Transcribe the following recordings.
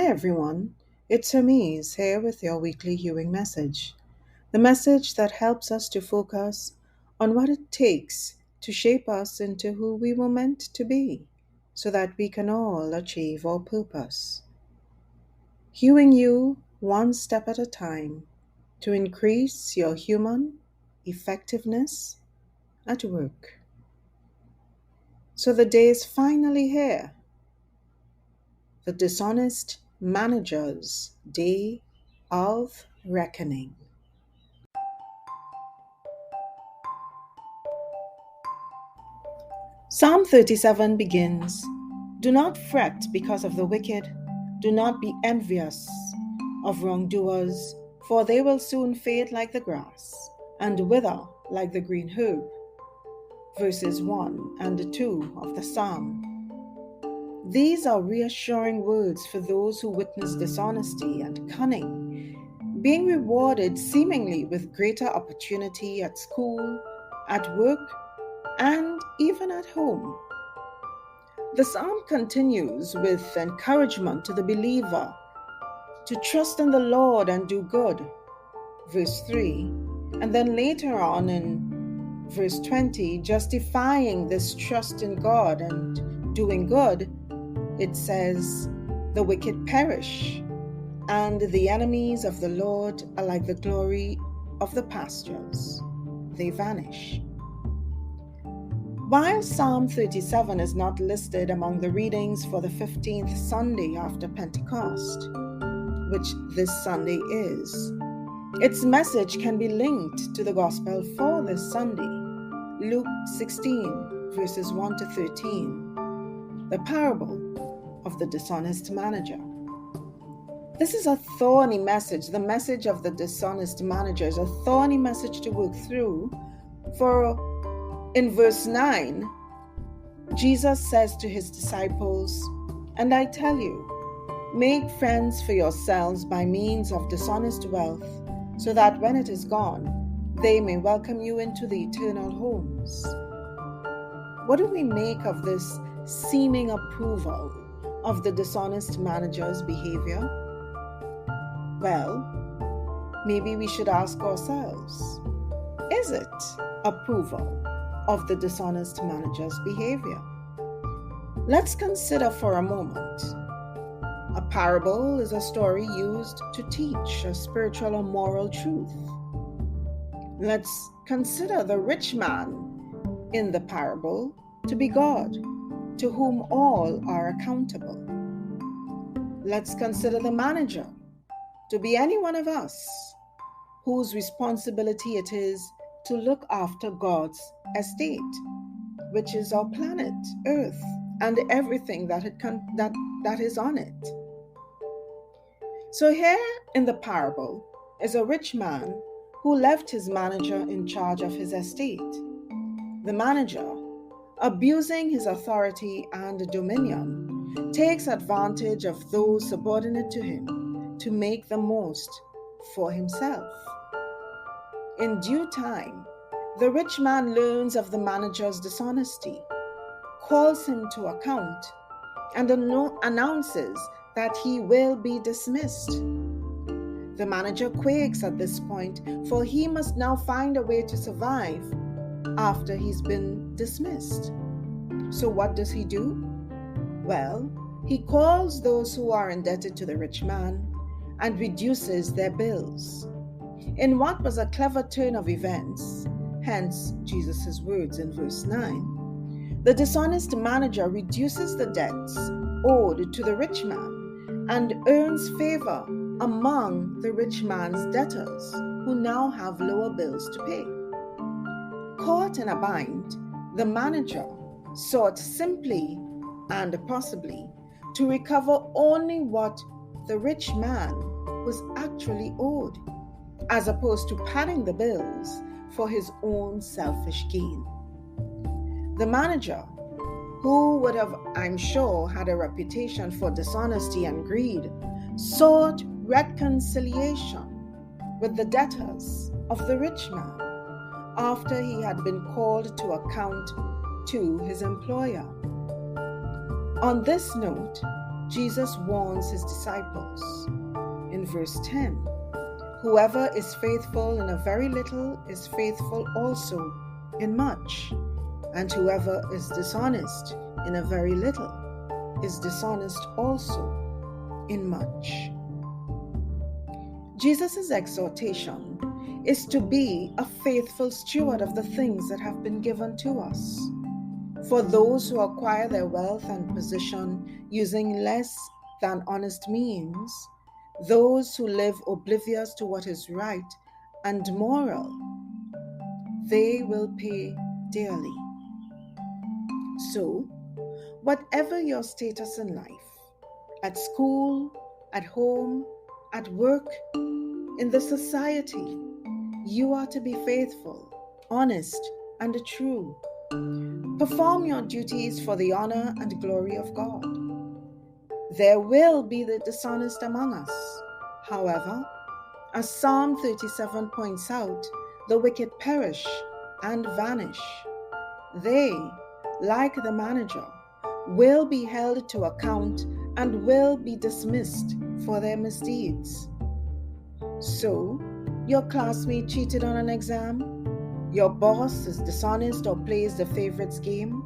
Hi everyone, it's Hermes here with your weekly Hewing message. The message that helps us to focus on what it takes to shape us into who we were meant to be, so that we can all achieve our purpose. Hewing you one step at a time to increase your human effectiveness at work. So the day is finally here. The Dishonest Manager's Day of Reckoning. Psalm 37 begins, "Do not fret because of the wicked, do not be envious of wrongdoers, for they will soon fade like the grass and wither like the green herb." Verses 1 and 2 of the psalm. These are reassuring words for those who witness dishonesty and cunning, being rewarded seemingly with greater opportunity at school, at work, and even at home. The psalm continues with encouragement to the believer to trust in the Lord and do good, verse 3, and then later on in verse 20, justifying this trust in God and doing good, it says, "The wicked perish, and the enemies of the Lord are like the glory of the pastures. They vanish." While Psalm 37 is not listed among the readings for the 15th Sunday after Pentecost, which this Sunday is, its message can be linked to the Gospel for this Sunday, Luke 16, verses 1 to 13, the parable of the dishonest manager. This is a thorny message. The message of the dishonest manager is a thorny message to work through. For in verse 9, Jesus says to his disciples, "And I tell you, make friends for yourselves by means of dishonest wealth, so that when it is gone, they may welcome you into the eternal homes." What do we make of this seeming approval of the dishonest manager's behavior? Well, maybe we should ask ourselves, is it approval of the dishonest manager's behavior? Let's consider for a moment. A parable is a story used to teach a spiritual or moral truth. Let's consider the rich man in the parable to be God, to whom all are accountable. Let's consider the manager to be any one of us whose responsibility it is to look after God's estate, which is our planet, Earth, and everything that is on it. So here in the parable is a rich man who left his manager in charge of his estate. The manager, abusing his authority and dominion, takes advantage of those subordinate to him to make the most for himself. In due time, the rich man learns of the manager's dishonesty, calls him to account, and announces that he will be dismissed. The manager quakes at this point, for he must now find a way to survive after he's been dismissed. So what does he do? Well, he calls those who are indebted to the rich man and reduces their bills. In what was a clever turn of events, hence Jesus' words in verse 9, the dishonest manager reduces the debts owed to the rich man and earns favor among the rich man's debtors, who now have lower bills to pay. Caught in a bind, the manager sought simply and possibly to recover only what the rich man was actually owed, as opposed to padding the bills for his own selfish gain. The manager, who would have, I'm sure, had a reputation for dishonesty and greed, sought reconciliation with the debtors of the rich man after he had been called to account to his employer. On this note, Jesus warns his disciples in verse 10, "Whoever is faithful in a very little is faithful also in much, and whoever is dishonest in a very little is dishonest also in much." Jesus' exhortation is to be a faithful steward of the things that have been given to us. For those who acquire their wealth and position using less than honest means, those who live oblivious to what is right and moral, they will pay dearly. So, whatever your status in life, at school, at home, at work, in the society, you are to be faithful, honest, and true. Perform your duties for the honor and glory of God. There will be the dishonest among us. However, as Psalm 37 points out, the wicked perish and vanish. They, like the manager, will be held to account and will be dismissed for their misdeeds. So, your classmate cheated on an exam, your boss is dishonest or plays the favorites game,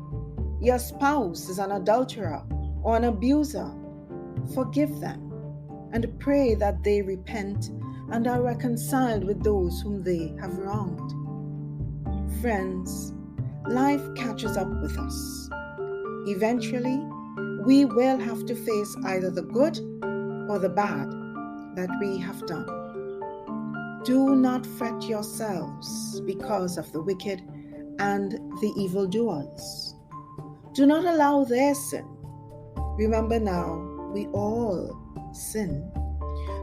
your spouse is an adulterer or an abuser, forgive them and pray that they repent and are reconciled with those whom they have wronged. Friends, life catches up with us. Eventually, we will have to face either the good or the bad that we have done. Do not fret yourselves because of the wicked and the evildoers. Do not allow their sin, remember now, we all sin,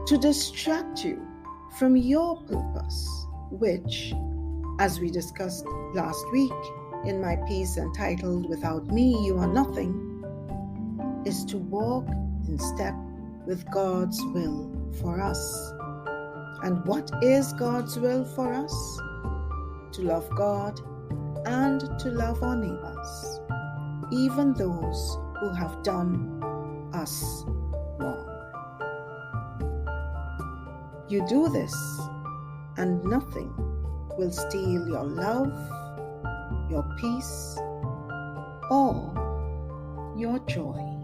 to distract you from your purpose, which, as we discussed last week in my piece entitled "Without Me, You Are Nothing," is to walk in step with God's will for us. And what is God's will for us? To love God and to love our neighbors, even those who have done us wrong. You do this, and nothing will steal your love, your peace, or your joy.